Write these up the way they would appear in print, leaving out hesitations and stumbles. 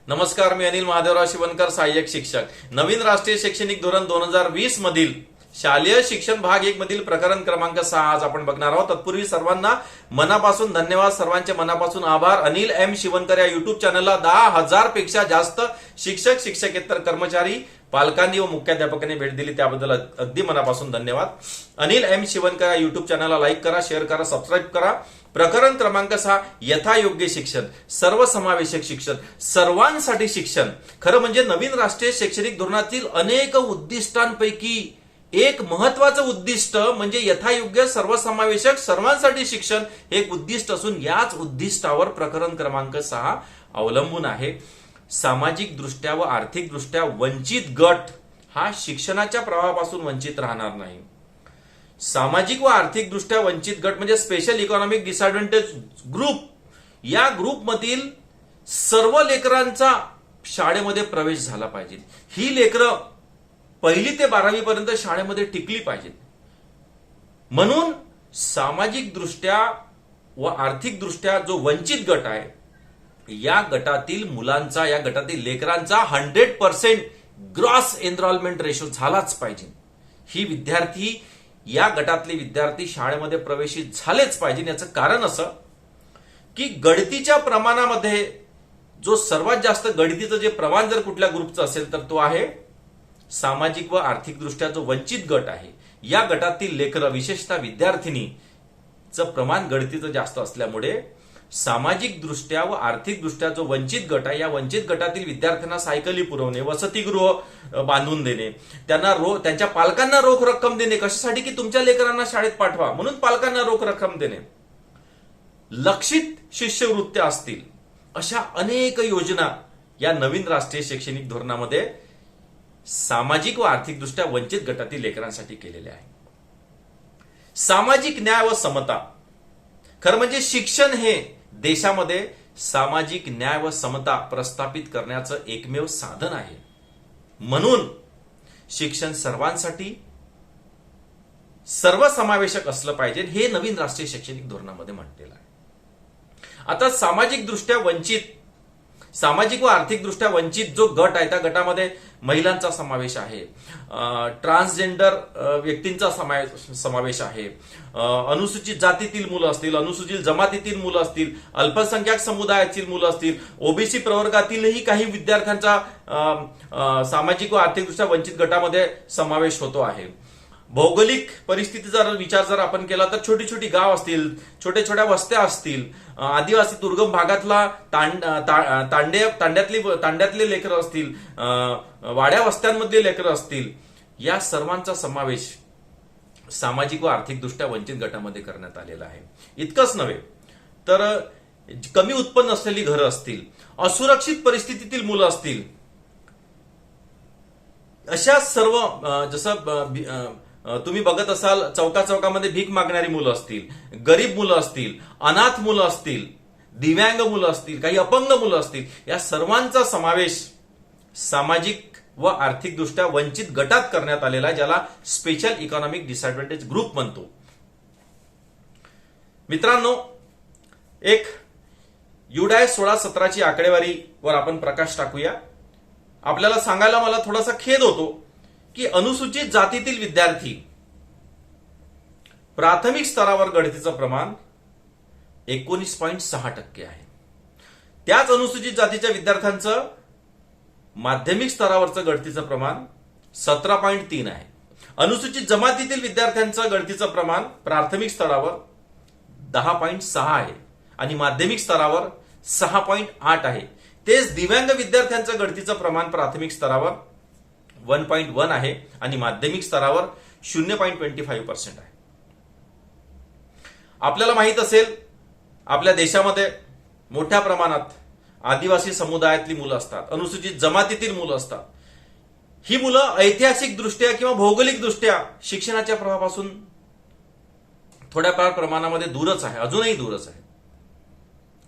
नमस्कार, मी अनिल महादेवराव शिवनकर, सहाय्यक शिक्षक. नवीन राष्ट्रीय शैक्षणिक धोरण 2020 मधील शालेय शिक्षण भाग 1 मधील प्रकरण क्रमांक 6 आज आपण बघणार आहोत. तत्पूर्वी सर्वांना मनापासून धन्यवाद, सर्वांचे मनापासून आभार. अनिल एम शिवनकर या युट्यूब चॅनलला 10,000 पेक्षा जास्त शिक्षक, शिक्षकेतर कर्मचारी, पालकांनी व मुख्याध्यापकांनी भेट दिली, त्याबद्दल अगदी मनापासून धन्यवाद. अनिल एम शिवनकर या युट्यूब चॅनलला लाईक करा, शेअर करा, सबस्क्राईब करा. प्रकरण क्रमांक 6 यथायोग्य शिक्षण, सर्वसमावेशक शिक्षण, सर्वांसाठी शिक्षण. खरं म्हणजे नवीन राष्ट्रीय शैक्षणिक धोरणातील अनेक उद्दिष्टांपैकी एक महत्वाचं उद्दिष्ट म्हणजे यथायोग्य, सर्वसमावेशक, सर्वांसाठी शिक्षण हे एक उद्दिष्ट असून याच उद्दिष्टावर प्रकरण क्रमांक 6 अवलंबून आहे. सामाजिक दृष्ट्या व आर्थिक दृष्ट्या वंचित गट हा शिक्षणाच्या प्रवाहापासून वंचित राहणार नाही. सामाजिक व आर्थिक दृष्ट्या वंचित गट म्हणजे स्पेशल इकॉनॉमिक डिसएडव्हान्टेज ग्रुप, या ग्रुपमधील सर्व लेकरांचा शाळेमध्ये प्रवेश झाला पाहिजे. ही लेकरं 1ली ते 12वी पर्यंत शाळेमध्ये टिकली पाहिजेत. म्हणून सामाजिक दृष्ट्या व आर्थिक दृष्ट्या जो वंचित गट आहे, या गटातील मुलांचा, या गटातील लेकरांचा 100% ग्रॉस एनरोलमेंट रेशो झालाच पाहिजे. ही विद्यार्थी, या गटातले विद्यार्थी शाळेमध्ये प्रवेशित झालेच पाहिजे. याचं कारण असं की गळतीच्या प्रमाणामध्ये जो सर्वात जास्त गळतीचं जे प्रमाण जर कुठल्या ग्रुपचं असेल तर तो आहे सामाजिक व आर्थिक दृष्ट्या जो वंचित गट आहे. या गटातील लेकरं, विशेषतः विद्यार्थिनीचं प्रमाण गळतीचं जास्त असल्यामुळे सामाजिक दृष्ट्या व आर्थिक दृष्ट्या जो वंचित गट आहे, या वंचित गटातील विद्यार्थ्यांना सायकली पुरवणे, वसतिगृह बांधून देणे, त्यांच्या पालकांना रोख रक्कम देणे, कशासाठी की तुमच्या लेकरांना शाळेत पाठवा म्हणून पालकांना रोख रक्कम देणे, लक्षित शिष्यवृत्त्या असतील, अशा अनेक योजना या नवीन राष्ट्रीय शैक्षणिक धोरणामध्ये सामाजिक व आर्थिक दृष्ट्या वंचित गटातील लेकरांसाठी केलेले आहे. सामाजिक न्याय व समता, खरं म्हणजे शिक्षण हे देशामध्ये सामाजिक न्याय व समता प्रस्थापित करण्याचं एकमेव साधन आहे. म्हणून शिक्षण सर्वांसाठी सर्वसमावेशक असलं पाहिजे, हे नवीन राष्ट्रीय शैक्षणिक धोरणामध्ये म्हटलेलं आहे. आता सामाजिक व आर्थिक दृष्ट्या वंचित जो गट आहे, त्या गटामध्ये महिलांचा समावेश आहे, ट्रान्सजेंडर व्यक्तींचा समावेश आहे, अनुसूचित जातीतील मुलं असतील, अनुसूचित जमातीतील मुलं असतील, अल्पसंख्याक समुदायातील मुलं असतील, ओबीसी प्रवर्गातीलही काही विद्यार्थ्यांचा सामाजिक व आर्थिक दृष्ट्या वंचित गटामध्ये समावेश होतो आहे. भौगोलिक परिस्थितीचा विचार जर आपण केला तर छोटी छोटी गाव असतील, छोट्या छोट्या वस्त्या असतील, आदिवासी दुर्गम भागातला तांड्यातले लेकरं असतील, वाड्या वस्त्यांमधले लेकरं असतील, या सर्वांचा समावेश सामाजिक व आर्थिक दृष्ट्या वंचित गटामध्ये करण्यात आलेला आहे. इतकंच नव्हे तर कमी उत्पन्न असलेली घरं असतील, असुरक्षित परिस्थितीतील मुलं असतील, अशा सर्व, जसं तुम्ही बघत असाल चौकामध्ये भीक मागणारी मुलं असतील, गरीब मुलं असतील, अनाथ मुलं असतील, दिव्यांग मुलं असतील, काही अपंग मुलं असतील, या सर्वांचा समावेश सामाजिक व आर्थिक दृष्ट्या वंचित गटात करण्यात आलेला आहे, ज्याला स्पेशल इकॉनॉमिक डिसएडव्हान्टेज ग्रुप म्हणतो. मित्रांनो, एक युडाय 16-17 आकडेवारीवर आपण प्रकाश टाकूया. आपल्याला सांगायला मला थोडासा खेद होतो की अनुसूचित जातीतील विद्यार्थी प्राथमिक स्तरावर गळतीचं प्रमाण 19.6% आहे. त्याच अनुसूचित जातीच्या विद्यार्थ्यांचं माध्यमिक स्तरावरचं गळतीचं प्रमाण 17.3 आहे. अनुसूचित जमातीतील विद्यार्थ्यांचं गळतीचं प्रमाण प्राथमिक स्तरावर 10.6 आहे आणि माध्यमिक स्तरावर 6.8 आहे. तेच दिव्यांग विद्यार्थ्यांचं गळतीचं प्रमाण प्राथमिक स्तरावर 1.1 आहे आणि माध्यमिक स्तरावर 0.25% आहे. आपल्याला माहित असेल, आपल्या देशामध्ये मोठ्या प्रमाणात आदिवासी समुदायातली मुलं असतात, अनुसूचित जमातीतील मुलं असतात. ही मुलं ऐतिहासिक दृष्ट्या किंवा भौगोलिक दृष्ट्या शिक्षणाच्या प्रवाहापासून थोड्याफार प्रमाणामध्ये दूरच आहे, अजूनही दूरच आहे.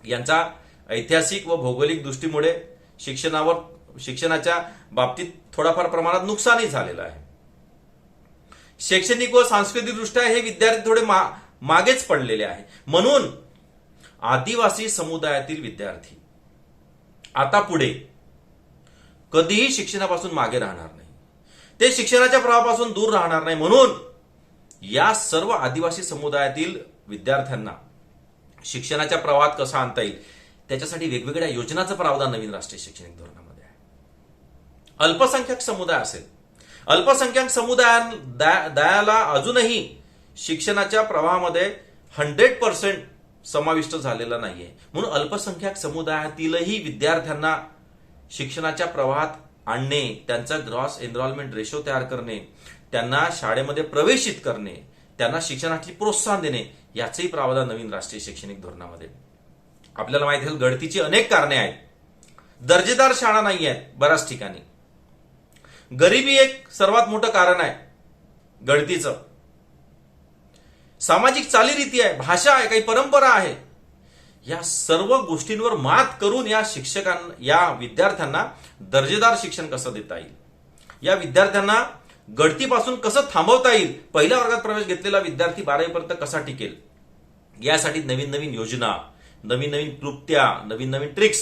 यांचा ऐतिहासिक व भौगोलिक दृष्टीमुळे शिक्षणाच्या बाबतीत थोडाफार प्रमाणात नुकसानही झालेलं आहे. शैक्षणिक व सांस्कृतिक दृष्ट्या हे विद्यार्थी थोडे मागेच पडलेले आहे. म्हणून आदिवासी समुदायातील विद्यार्थी आता पुढे कधीही शिक्षणापासून मागे राहणार नाही, ते शिक्षणाच्या प्रवाहापासून दूर राहणार नाही. म्हणून या सर्व आदिवासी समुदायातील विद्यार्थ्यांना शिक्षणाच्या प्रवाहात कसं आणता येईल त्याच्यासाठी वेगवेगळ्या योजनांचं प्रावधान नवीन राष्ट्रीय शैक्षणिक धोरणामध्ये आहे. अल्पसंख्याक समुदाय असेल, अल्पसंख्याक समुदायाला अजूनही शिक्षणाच्या प्रवाहामध्ये 100% समाविष्ट झालेला नाहीये. म्हणून अल्पसंख्याक समुदायातीलही विद्यार्थ्यांना शिक्षणाच्या प्रवाहात आणणे, त्यांचा ग्रॉस एनरोलमेंट रेशो तयार करणे, त्यांना शाळेमध्ये प्रवेशित करणे, त्यांना शिक्षणासाठी प्रोत्साहन देणे याचंही प्रावधान नवीन राष्ट्रीय शैक्षणिक धोरणामध्ये. आपल्याला माहिती आहे गळतीची अनेक कारणे आहेत. दर्जेदार शाळा नाही आहेत बऱ्याच ठिकाणी. गरिबी एक सर्वात मोठं कारण आहे गळतीचं. सामाजिक चालीरीती आहे, भाषा आहे, काही परंपरा आहे. या सर्व गोष्टींवर मात करून या विद्यार्थ्यांना दर्जेदार शिक्षण कसं देता येईल, या विद्यार्थ्यांना गळतीपासून कसं थांबवता येईल, पहिल्या वर्गात प्रवेश घेतलेला विद्यार्थी 12वी पर्यंत कसा टिकेल, यासाठी नवीन नवीन योजना, नवीन नवीन क्लुप्त्या, नवीन नवीन ट्रिक्स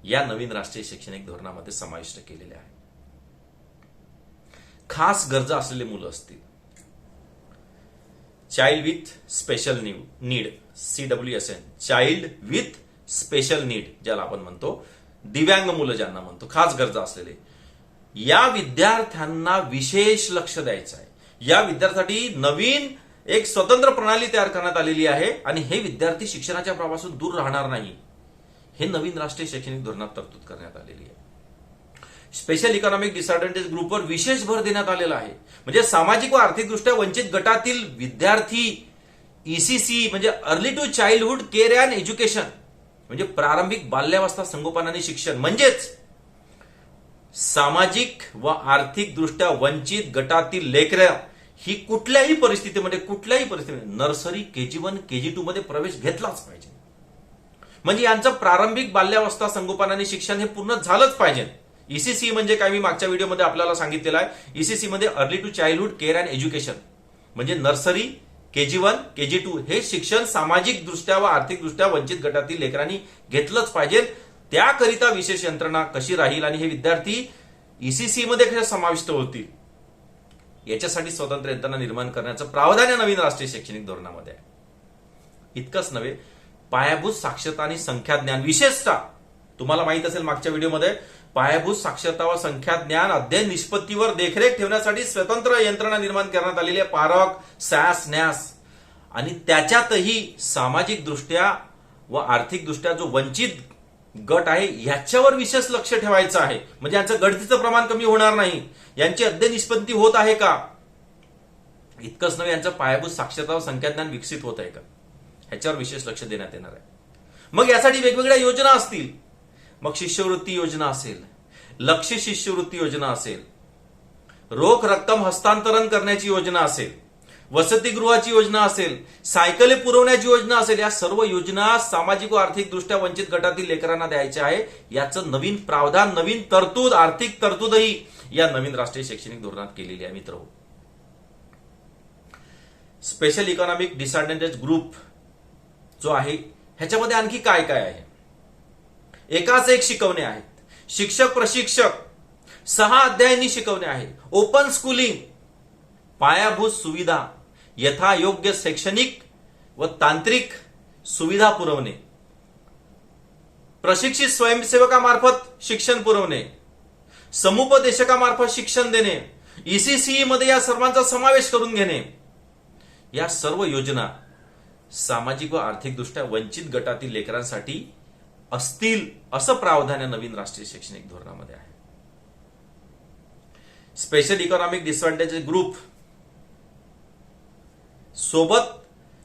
या नवीन राष्ट्रीय शैक्षणिक धोरणामध्ये समाविष्ट केलेल्या आहेत. खास गरजा असलेले मुलं असतील, child with special need, CWSN, child with special need ज्याला आपण म्हणतो, दिव्यांग मुलं ज्यांना म्हणतो, खास गरजा असलेले, या विद्यार्थ्यांना विशेष लक्ष द्यायचं आहे. या विद्यार्थ्यांसाठी नवीन एक स्वतंत्र प्रणाली तयार करण्यात आलेली आहे आणि हे विद्यार्थी शिक्षणाच्या प्रवाहापासून दूर राहणार नाही, हे नवीन राष्ट्रीय शैक्षणिक धोरणात तरतूद करण्यात आलेली आहे. स्पेशल इकॉनॉमिक डिसएडव्हान्टेज ग्रुपवर विशेष भर देण्यात आलेला आहे. म्हणजे सामाजिक व आर्थिकदृष्ट्या वंचित गटातील विद्यार्थी ECC म्हणजे early to childhood care and education, म्हणजे प्रारंभिक बाल्यावस्था संगोपन आणि शिक्षण, म्हणजेच सामाजिक व आर्थिकदृष्ट्या वंचित गटातील लेकरं ही कुठल्याही परिस्थितीमध्ये नर्सरी, KG1, KG2 मध्ये प्रवेश घेतलाच पाहिजे. म्हणजे यांचं प्रारंभिक बाल्यावस्था संगोपन आणि शिक्षण हे पूर्ण झालंच पाहिजे. ECC म्हणजे काय, मी मागच्या व्हिडिओमध्ये आपल्याला सांगितलेलं आहे. ECC मध्ये early to childhood care and education, म्हणजे नर्सरी, KG1, KG2 हे शिक्षण सामाजिक दृष्ट्या व आर्थिकदृष्ट्या वंचित गटातील लेकरांनी घेतलंच पाहिजे. त्याकरिता विशेष यंत्रणा कशी राहील आणि हे विद्यार्थी ECC मध्ये कशा समाविष्ट होतील याच्यासाठी स्वतंत्र यंत्रणा निर्माण करण्याचं प्रावधान या नवीन राष्ट्रीय शैक्षणिक धोरणामध्ये आहे. इतकंच नव्हे, पायाभूत साक्षरता आणि संख्याज्ञान, विशेषतः तुम्हाला माहित असेल मागच्या व्हिडिओमध्ये पायाभूत साक्षरता व संख्याज्ञान अध्ययन निष्पत्तीवर देखरेख ठेवण्यासाठी स्वतंत्र यंत्रणा निर्माण करण्यात आलेली आहे, पारख, SAS, NAS, आणि त्याच्यातही सामाजिक दृष्ट्या व आर्थिकदृष्ट्या जो वंचित गट आहे याच्यावर विशेष लक्ष ठेवायचं आहे. म्हणजे यांचं गळतीचं प्रमाण कमी होणार नाही, यांची अध्ययन निष्पत्ती होत आहे का, इतकंच नव्हे यांचं पायाभूत साक्षरता व संख्याज्ञान विकसित होत आहे का, ह्याच्यावर विशेष लक्ष देण्यात येणार आहे. मग यासाठी वेगवेगळ्या योजना असतील. मग शिष्यवृत्ती योजना असेल, लक्ष्य शिष्यवृत्ती योजना असेल, रोख रक्कम हस्तांतरण करण्याची योजना असेल, वसतिगृहाची योजना असेल, सायकले पुरवण्याची योजना असेल, या सर्व योजना सामाजिक व आर्थिकदृष्ट्या वंचित गटातील लेकरांना द्यायच्या आहे. याचं नवीन प्रावधान, नवीन तरतूद, आर्थिक तरतूदही या नवीन राष्ट्रीय शैक्षणिक धोरणात केलेली आहे. मित्र, स्पेशल इकॉनॉमिक डिसएडव्हान्टेज ग्रुप जो आहे ह्याच्यामध्ये आणखी काय काय आहे, एकाच एक शिकवणे आहेत, शिक्षक प्रशिक्षक, 6 अध्यायांनी शिकवणे आहे, ओपन स्कूलिंग, पायाभूत सुविधा, यथायोग्य शैक्षणिक व तांत्रिक सुविधा पुरवणे, प्रशिक्षित स्वयंसेवकामार्फत शिक्षण पुरवणे, समुपदेशकामार्फत शिक्षण देणे, ECC मध्ये या सर्वांचा समावेश करून घेणे. या सर्व योजना सामाजिक व आर्थिकदृष्ट्या वंचित गटातील लेकरांसाठी असतील असं प्रावधान या नवीन राष्ट्रीय शैक्षणिक धोरणामध्ये आहे. स्पेशल इकॉनॉमिक डिसएडव्हान्टेज ग्रुप सोबत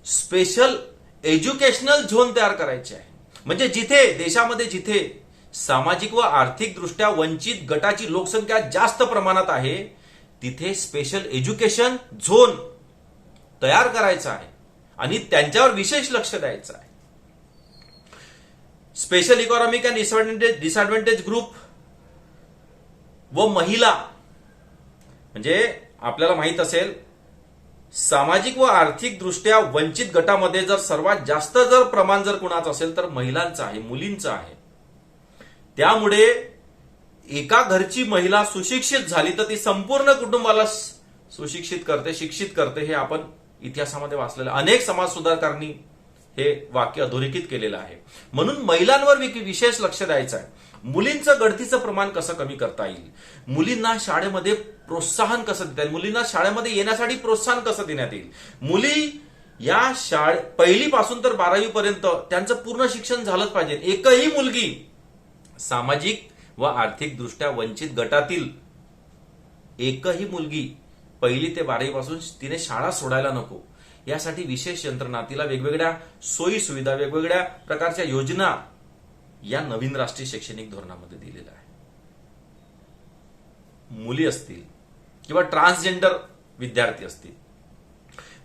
स्पेशल एज्युकेशनल झोन तयार करायचे आहे. म्हणजे देशामध्ये जिथे सामाजिक व आर्थिकदृष्ट्या वंचित गटाची लोकसंख्या जास्त प्रमाणात आहे तिथे स्पेशल एज्युकेशन झोन तयार करायचा आहे आणि त्यांच्यावर विशेष लक्ष द्यायचं आहे. Special economic and disadvantage group व महिला, म्हणजे आपल्याला माहित असेल सामाजिक व आर्थिक दृष्ट्या वंचित गटामध्ये जर सर्वात जास्त प्रमाण कुणाचं असेल तर महिलांचं आहे, मुलींचं आहे. त्यामुळे एका घरची महिला सुशिक्षित झाली तर ती संपूर्ण कुटुंबाला सुशिक्षित करते, शिक्षित करते. हे आपण इतिहासामध्ये वाचलेलं. अनेक समाज सुधारकांनी हे वाक्य अधोरेखित केलेलं आहे. म्हणून महिलांवर विशेष लक्ष द्यायचं आहे. मुलींचं गळतीचं प्रमाण कसं कमी करता येईल, मुलींना शाळेमध्ये प्रोत्साहन कसं देता येईल, मुलींना शाळेमध्ये येण्यासाठी प्रोत्साहन कसं देण्यात येईल. मुली या पहिलीपासून तर 12वी पर्यंत त्यांचं पूर्ण शिक्षण झालंच पाहिजे. एकही मुलगी सामाजिक व आर्थिक दृष्ट्या वंचित गटातील एकही मुलगी 1ली ते 12वी पासून तिने शाळा सोडायला नको. यासाठी विशेष यंत्रणा, तिला वेगवेगळ्या सोयी सुविधा, वेगवेगळ्या प्रकारच्या योजना या नवीन राष्ट्रीय शैक्षणिक धोरणामध्ये दिलेल्या आहे. मुली असतील किंवा ट्रान्सजेंडर विद्यार्थी असतील,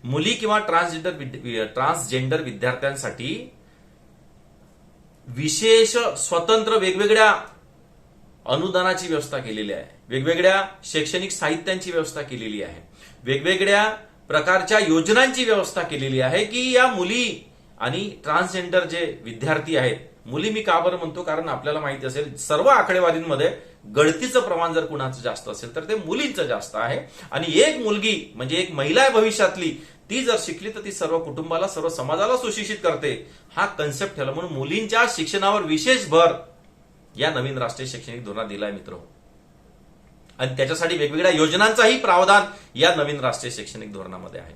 मुली किंवा ट्रान्सजेंडर विद्यार्थ्यांसाठी विशेष स्वतंत्र वेगवेगळ्या अनुदानाची व्यवस्था केलेली आहे, वेगवेगळ्या शैक्षणिक साहित्यांची व्यवस्था केलेली आहे, वेगवेगळ्या प्रकारच्या योजनांची व्यवस्था केलेली आहे की या मुली आणि ट्रान्सजेंडर जे विद्यार्थी आहेत, मुली मी का बरं म्हणतो, कारण आपल्याला माहिती असेल सर्व आकडेवारीमध्ये गळतीचं प्रमाण जर कुणाचं जास्त असेल तर ते मुलींचं जास्त आहे. आणि एक मुलगी म्हणजे एक महिला आहे भविष्यातली, ती जर शिकली तर ती सर्व कुटुंबाला, सर्व समाजाला सुशिक्षित करते. हा कन्सेप्ट ठेवला. म्हणून मुलींच्या शिक्षणावर विशेष भर या नवीन राष्ट्रीय शैक्षणिक धोरणात दिलाय मित्र. आणि त्याच्यासाठी वेगवेगळ्या योजनांचाही प्रावधान या नवीन राष्ट्रीय शैक्षणिक धोरणामध्ये आहे.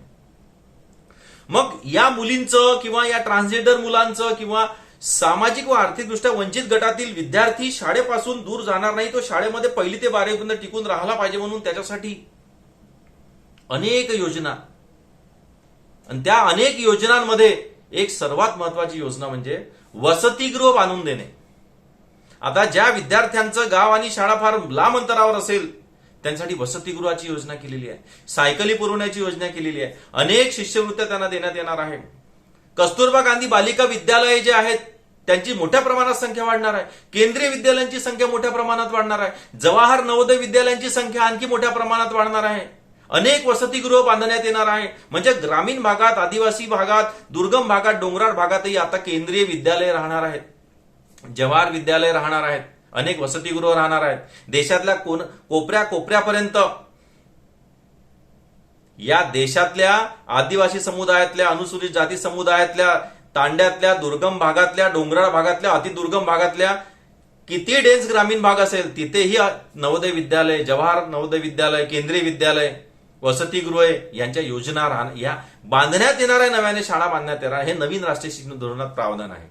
मग या मुलींचं किंवा या ट्रान्सजेंडर मुलांचं किंवा सामाजिक व आर्थिकदृष्ट्या वंचित गटातील विद्यार्थी शाळेपासून दूर जाणार नाही, तो शाळेमध्ये 1ली ते 12वी पर्यंत टिकून राहिला पाहिजे. म्हणून त्याच्यासाठी अनेक योजना, आणि त्या अनेक योजनांमध्ये एक सर्वात महत्वाची योजना म्हणजे वसतिगृह बांधून देणे. आता ज्या विद्यार्थ्यांचं गाव आणि शाळा फार लांब अंतरावर असेल त्यांसाठी वसतिगृहाची योजना केलेली आहे, सायकली पुरवण्याची योजना केलेली आहे, अनेक शिष्यवृत्त्या त्यांना देण्यात येणार आहे. कस्तुरबा गांधी बालिका विद्यालये जे आहेत त्यांची मोठ्या प्रमाणात संख्या वाढणार आहे, केंद्रीय विद्यालयांची संख्या मोठ्या प्रमाणात वाढणार आहे, जवाहर नवोदय विद्यालयांची संख्या आणखी मोठ्या प्रमाणात वाढणार आहे, अनेक वसतिगृह बांधण्यात येणार आहे. म्हणजे ग्रामीण भागात, आदिवासी भागात, दुर्गम भागात, डोंगराळ भागातही आता केंद्रीय विद्यालय राहणार आहेत, जवाहर विद्यालय राहणार आहेत, अनेक वसतिगृह राहणार आहेत. देशातल्या कोपऱ्यापर्यंत या देशातल्या आदिवासी समुदायातल्या, अनुसूचित जाती समुदायातल्या, तांड्यातल्या, दुर्गम भागातल्या, डोंगराळ भागातल्या, अतिदुर्गम भागातल्या किती डेन्स ग्रामीण भाग असेल तिथेही नवोदय विद्यालय, जवाहर नवोदय विद्यालय, केंद्रीय विद्यालय, वसतिगृहे यांच्या योजना या बांधण्यात येणार आहे. नव्याने शाळा बांधण्यात येणार. हे नवीन राष्ट्रीय शिक्षण धोरणात प्रावधान आहे.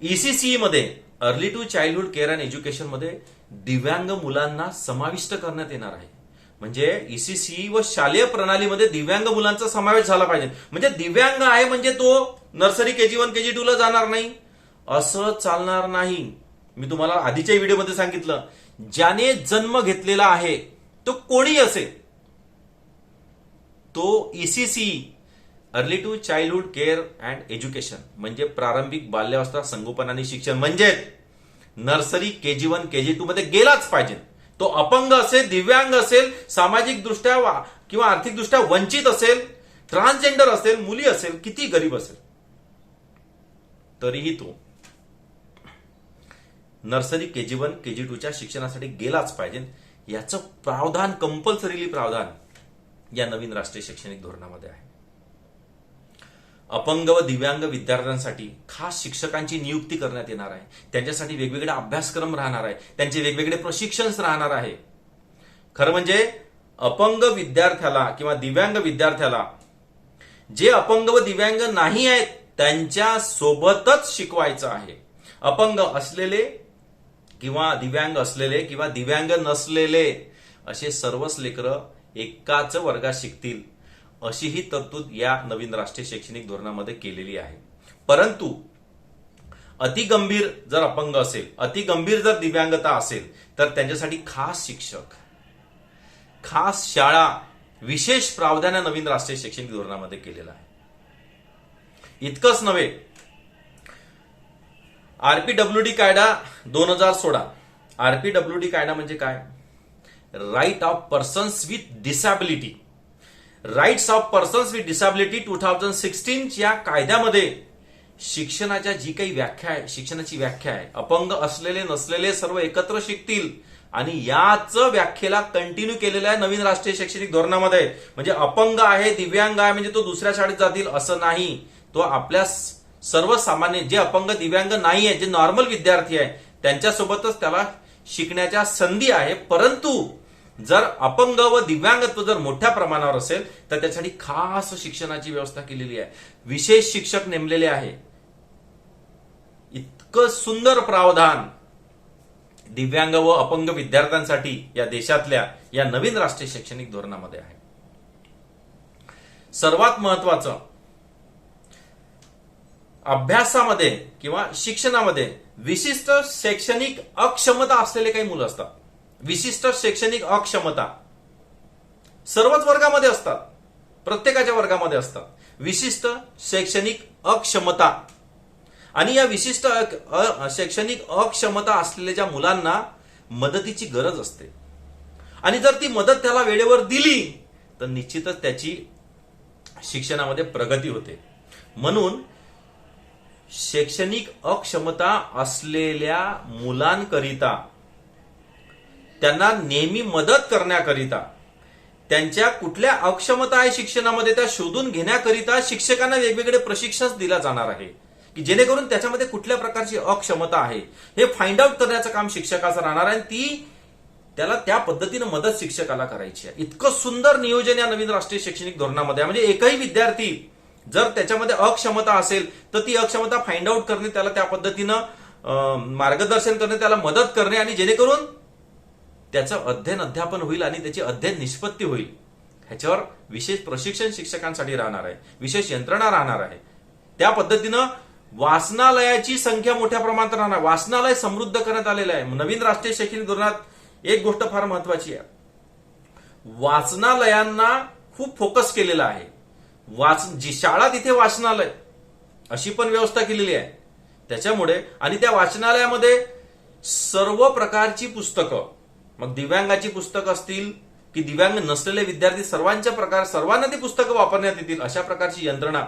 ईसीसीई मध्ये, early to childhood care and education मध्ये दिव्यांग मुलांना समाविष्ट करण्यात येणार आहे. म्हणजे ईसीसीई व शालेय प्रणालीमध्ये दिव्यांग मुलांचा समावेश झाला पाहिजे. म्हणजे दिव्यांग आहे म्हणजे तो नर्सरी, KG1, KG2 ला जाणार नाही असं चालणार नाही. मी तुम्हाला आधीच्या व्हिडिओमध्ये सांगितलं, ज्याने जन्म घेतलेला आहे तो कोणी असेल तो ECCE, early to childhood care and education म्हणजे प्रारंभिक बाल्यावस्था संगोपन आणि शिक्षण म्हणजे नर्सरी, KG1, KG2 मध्ये गेलाच पाहिजे. तो अपंग असेल, दिव्यांग असेल, सामाजिक दृष्ट्या किंवा आर्थिकदृष्ट्या वंचित असेल, ट्रान्सजेंडर असेल, मुली असेल, किती गरीब असेल तरीही तो नर्सरी, KG1, KG2च्या शिक्षणासाठी गेलाच पाहिजे. याचं प्रावधान, कंपल्सरीली प्रावधान या नवीन राष्ट्रीय शैक्षणिक धोरणामध्ये आहे. अपंग व दिव्यांग विद्यार्थ्यांसाठी खास शिक्षकांची नियुक्ती करण्यात येणार आहे. त्यांच्यासाठी वेगवेगळे अभ्यासक्रम राहणार आहे, त्यांचे वेगवेगळे प्रशिक्षण राहणार आहे. खरं म्हणजे अपंग विद्यार्थ्याला किंवा दिव्यांग विद्यार्थ्याला, जे अपंग व दिव्यांग नाही आहेत त्यांच्या सोबतच शिकवायचं आहे. अपंग असलेले किंवा दिव्यांग असलेले किंवा दिव्यांग नसलेले असे सर्वच लेकरं एकाच वर्गात शिकतील अशी ही तरतूद या नवीन राष्ट्रीय शैक्षणिक धोरणामध्ये केलेली आहे. परंतु अति गंभीर जर अपंग असेल, अति गंभीर जर दिव्यांगता असेल तर त्यांच्यासाठी खास शिक्षक, खास शाळा, विशेष प्रावधान या नवीन राष्ट्रीय शैक्षणिक धोरणामध्ये केलेला आहे. इतकंच नव्हे, RPWD कायदा 2016, RPWD कायदा म्हणजे काय? Right of persons with disability, rights of persons with disability 2016 या कायद्यामध्ये शिक्षणाच्या जी काही व्याख्या आहे, शिक्षणाची व्याख्या आहे, अपंग असलेले नसलेले सर्व एकत्र शिकतील, आणि याच व्याख्येला कंटिन्यू केलेलं आहे नवीन राष्ट्रीय शैक्षणिक धोरणामध्ये. म्हणजे अपंग आहे, दिव्यांग आहे म्हणजे तो दुसऱ्या शाळेत जातील असं नाही. तो आपल्या सर्वसामान्य जे अपंग दिव्यांग नाही आहे, जे नॉर्मल विद्यार्थी आहे, त्यांच्यासोबतच त्याला शिकण्याच्या संधी आहे. परंतु जर अपंग व दिव्यांगत्व जर मोठ्या प्रमाणावर असेल तर त्यासाठी खास शिक्षणाची व्यवस्था केलेली आहे, विशेष शिक्षक नेमलेले आहे. इतकं सुंदर प्रावधान दिव्यांग व अपंग विद्यार्थ्यांसाठी या देशातल्या या नवीन राष्ट्रीय शैक्षणिक धोरणामध्ये आहे. सर्वात महत्वाचं, अभ्यासामध्ये किंवा शिक्षणामध्ये विशिष्ट शैक्षणिक अक्षमता असलेले काही मुलं असतात. विशिष्ट शैक्षणिक अक्षमता सर्वच वर्गामध्ये असतात, प्रत्येकाच्या वर्गामध्ये असतात. विशिष्ट शैक्षणिक अक्षमता, आणि या विशिष्ट शैक्षणिक अक्षमता असलेल्या ज्या मुलांना मदतीची गरज असते, आणि जर ती मदत त्याला वेळेवर दिली तर निश्चितच त्याची शिक्षणामध्ये प्रगती होते. म्हणून शैक्षणिक अक्षमता असलेल्या मुलांकरिता, त्यांना नेहमी मदत करण्याकरिता, त्यांच्या कुठल्या अक्षमता आहे शिक्षणामध्ये त्या शोधून घेण्याकरिता शिक्षकांना वेगवेगळे प्रशिक्षण दिला जाणार आहे, की जेणेकरून त्याच्यामध्ये कुठल्या प्रकारची अक्षमता आहे हे फाइंड आउट करण्याचं काम शिक्षकाचं राहणार आहे, आणि त्याला त्या पद्धतीनं मदत शिक्षकाला करायची आहे. इतकं सुंदर नियोजन या नवीन राष्ट्रीय शैक्षणिक धोरणामध्ये आहे. म्हणजे एकही विद्यार्थी जर त्याच्यामध्ये अक्षमता असेल तर ती अक्षमता फाइंड आउट करणे, त्याला त्या पद्धतीनं मार्गदर्शन करणे, त्याला मदत करणे, आणि जेणेकरून त्याचं अध्ययन अध्यापन होईल आणि त्याची अध्ययन निष्पत्ती होईल. ह्याच्यावर विशेष प्रशिक्षण शिक्षकांसाठी राहणार आहे, विशेष यंत्रणा राहणार आहे. त्या पद्धतीनं वाचनालयाची संख्या मोठ्या प्रमाणात राहणार. वाचनालय समृद्ध करण्यात आलेलं आहे. नवीन राष्ट्रीय शैक्षणिक धोरणात एक गोष्ट फार महत्वाची आहे, वाचनालयांना खूप फोकस केलेला आहे. जी शाळा तिथे वाचनालय अशी पण व्यवस्था केलेली आहे. त्याच्यामुळे, आणि त्या वाचनालयामध्ये सर्व प्रकारची पुस्तकं, मग दिव्यांगाची पुस्तकं असतील की दिव्यांग नसलेले विद्यार्थी, सर्वांना ती पुस्तकं वापरण्यात येतील, अशा प्रकारची यंत्रणा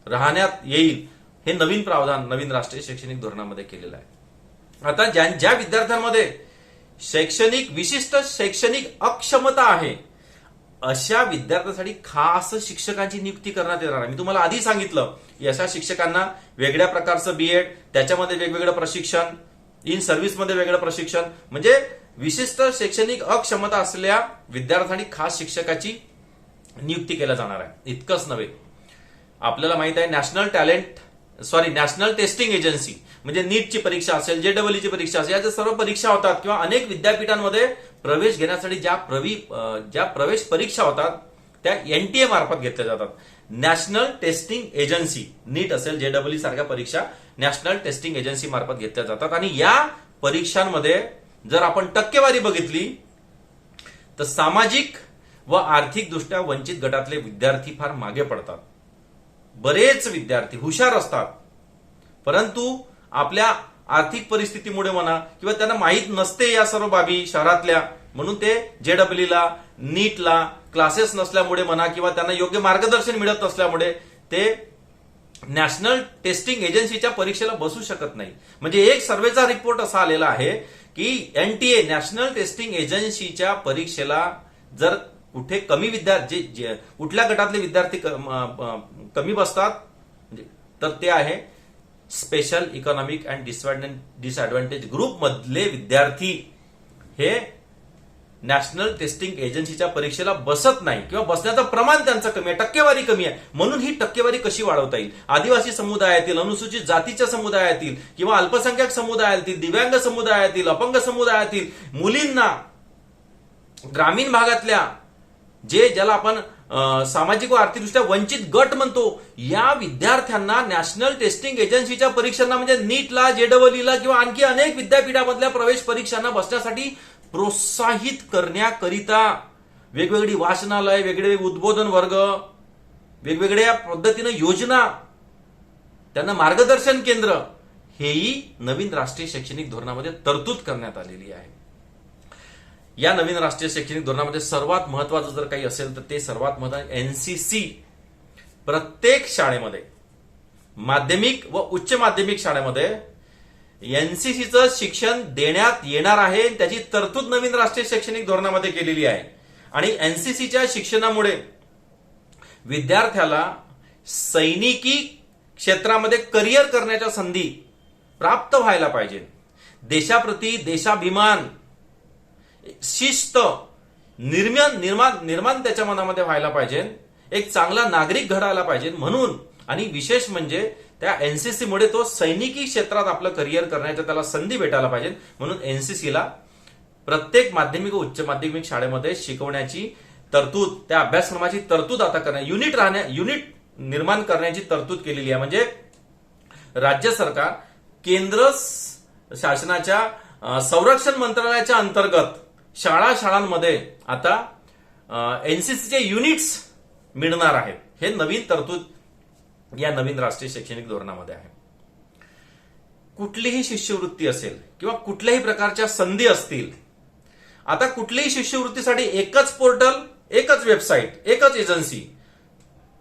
राहण्यात येईल. हे नवीन प्रावधान नवीन राष्ट्रीय शैक्षणिक धोरणामध्ये केलेलं आहे. आता ज्या विद्यार्थ्यांमध्ये विशिष्ट शैक्षणिक अक्षमता आहे अशा विद्यार्थ्यांसाठी खास शिक्षकांची नियुक्ती करण्यात येणार आहे. मी तुम्हाला आधी सांगितलं, अशा शिक्षकांना वेगळ्या प्रकारचं बीएड, त्याच्यामध्ये वेगवेगळं प्रशिक्षण, इन सर्व्हिसमध्ये वेगळं प्रशिक्षण, म्हणजे विशिष्ट शैक्षणिक अक्षमता असलेल्या विद्यार्थ्यांनी खास शिक्षकाची नियुक्ती केल्या जाणार आहे. इतकंच नव्हे, आपल्याला माहित आहे नॅशनल टेस्टिंग एजन्सी, म्हणजे नीटची परीक्षा असेल, जेईईची परीक्षा असेल, या सर्व परीक्षा होतात किंवा अनेक विद्यापीठांमध्ये प्रवेश घेण्यासाठी ज्या प्रवेश परीक्षा होतात त्या एनटीए मार्फत घेतल्या जातात. नॅशनल टेस्टिंग एजन्सी, नीट असेल, जेईई सारख्या परीक्षा नॅशनल टेस्टिंग एजन्सी मार्फत घेतल्या जातात. आणि या परीक्षांमध्ये जर आपण टक्केवारी बघितली तर सामाजिक व आर्थिक दृष्ट्या वंचित गटातले विद्यार्थी फार मागे पडतात. बरेच विद्यार्थी हुशार असतात, परंतु आपल्या आर्थिक परिस्थितीमुळे म्हणा किंवा त्यांना माहीत नसते या सर्व बाबी शहरातल्या, म्हणून ते जेईईला, नीटला क्लासेस नसल्यामुळे म्हणा किंवा त्यांना योग्य मार्गदर्शन मिळत नसल्यामुळे ते नॅशनल टेस्टिंग एजन्सीच्या परीक्षेला बसू शकत नाही. म्हणजे एक सर्वेचा रिपोर्ट असा आलेला आहे की एनटीए, नॅशनल टेस्टिंग एजन्सीच्या परीक्षेला जर कुठे कमी विद्यार्थी, कुठल्या गटातले विद्यार्थी कमी बसतात तर ते आहे special economic and disadvantage group मधले विद्यार्थी हे नॅशनल टेस्टिंग एजन्सीच्या परीक्षेला बसत नाही किंवा बसण्याचं प्रमाण त्यांचं कमी आहे, टक्केवारी कमी आहे. म्हणून ही टक्केवारी कशी वाढवता येईल? आदिवासी समुदायातील, अनुसूचित जातीच्या समुदायातील किंवा अल्पसंख्याक समुदायातील, दिव्यांग समुदायातील, अपंग समुदायातील मुलींना, ग्रामीण भागातल्या ज्याला आपण सामाजिक व आर्थिकदृष्ट्या वंचित गट म्हणतो, या विद्यार्थ्यांना नॅशनल टेस्टिंग एजन्सीच्या परीक्षांना म्हणजे नीटला, जेईईला किंवा आणखी अनेक विद्यापीठामधल्या प्रवेश परीक्षांना बसण्यासाठी प्रोत्साहित करण्याकरिता वेगवेगळी वाचनालय, वेगवेगळे उद्बोधन वर्ग, वेगवेगळ्या पद्धतीनं योजना, त्यांना मार्गदर्शन केंद्र, हेही नवीन राष्ट्रीय शैक्षणिक धोरणामध्ये तरतूद करण्यात आलेली आहे. या नवीन राष्ट्रीय शैक्षणिक धोरणामध्ये सर्वात महत्वाचं जर काही असेल तर ते सर्वात महत्वाचं एनसीसी प्रत्येक शाळेमध्ये माध्यमिक व उच्च माध्यमिक शाळेमध्ये एनसीसीचं शिक्षण देण्यात येणार आहे. त्याची तरतूद नवीन राष्ट्रीय शैक्षणिक धोरणामध्ये केलेली आहे. आणि एनसीसीच्या शिक्षणामुळे विद्यार्थ्याला सैनिकी क्षेत्रामध्ये करिअर करण्याच्या संधी प्राप्त व्हायला पाहिजे. देशाप्रती देशाभिमान, शिस्त निर्माण त्याच्या मनामध्ये व्हायला पाहिजे. एक चांगला नागरिक घडायला पाहिजे. म्हणून आणि विशेष म्हणजे त्या एनसीसी मुळे तो सैनिकी क्षेत्रात आपलं करिअर करण्याच्या त्याला संधी भेटायला पाहिजे. म्हणून एनसीसीला प्रत्येक माध्यमिक व उच्च माध्यमिक शाळेमध्ये शिकवण्याची तरतूद, त्या अभ्यासक्रमाची तरतूद आता युनिट निर्माण करण्याची तरतूद केलेली आहे. म्हणजे राज्य सरकार केंद्र शासनाच्या संरक्षण मंत्रालयाच्या अंतर्गत शाळांमध्ये आता एनसीसीचे युनिट्स मिळणार आहेत. हे नवीन तरतूद या नवीन राष्ट्रीय शैक्षणिक धोरणामध्ये आहे. कुठलीही शिष्यवृत्ती असेल किंवा कुठल्याही प्रकारच्या संधी असतील, आता कुठलीही शिष्यवृत्तीसाठी एकच पोर्टल, एकच वेबसाईट, एकच एजन्सी,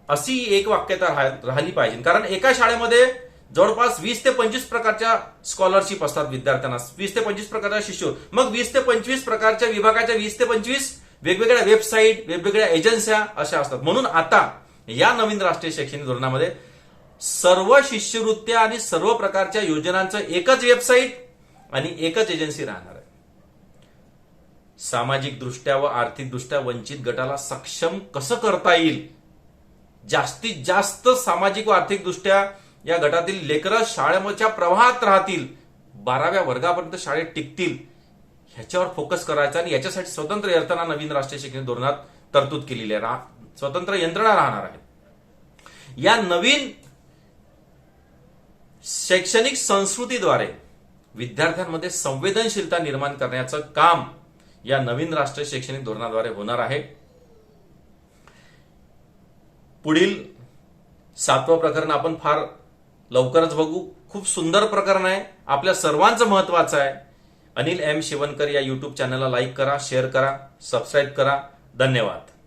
अशी एक वाक्यता राहिली पाहिजे. कारण एका शाळेमध्ये जवळपास 20 ते 25 प्रकारच्या स्कॉलरशिप असतात विद्यार्थ्यांना, 20 ते 25 प्रकारच्या शिष्यवृत्ती, मग 20 ते 25 प्रकारच्या विभागाच्या 20 ते 25 वेगवेगळ्या वेबसाईट, वेगवेगळ्या एजन्स्या अशा असतात. म्हणून आता या नवीन राष्ट्रीय शैक्षणिक धोरणामध्ये सर्व शिष्यवृत्त्या आणि सर्व प्रकारच्या योजनांचं एकच वेबसाईट आणि एकच एजन्सी राहणार आहे. सामाजिक दृष्ट्या व आर्थिक दृष्ट्या वंचित गटाला सक्षम कसं करता येईल, जास्तीत जास्त सामाजिक व आर्थिक दृष्ट्या या गटातील लेकरं शाळेच्या प्रवाहात राहतील, 12व्या वर्गापर्यंत शाळेत टिकतील, ह्याच्यावर फोकस करायचा. आणि याच्यासाठी स्वतंत्र यंत्रणा नवीन राष्ट्रीय शैक्षणिक धोरणात तरतूद केलेली आहे. स्वतंत्र यंत्रणा राहणार आहे. या नवीन शैक्षणिक संस्कृतीद्वारे विद्यार्थ्यांमध्ये संवेदनशीलता निर्माण करण्याचं काम या नवीन राष्ट्रीय शैक्षणिक धोरणाद्वारे होणार आहे. पुढील 7वं प्रकरण आपण फार लवकरच बघू. खूप सुंदर प्रकरण आहे, आपल्या सर्वांचं महत्वाचं आहे. अनिल एम शिवनकर या युट्यूब चॅनलला लाईक करा, शेअर करा, सबस्क्राईब करा. धन्यवाद.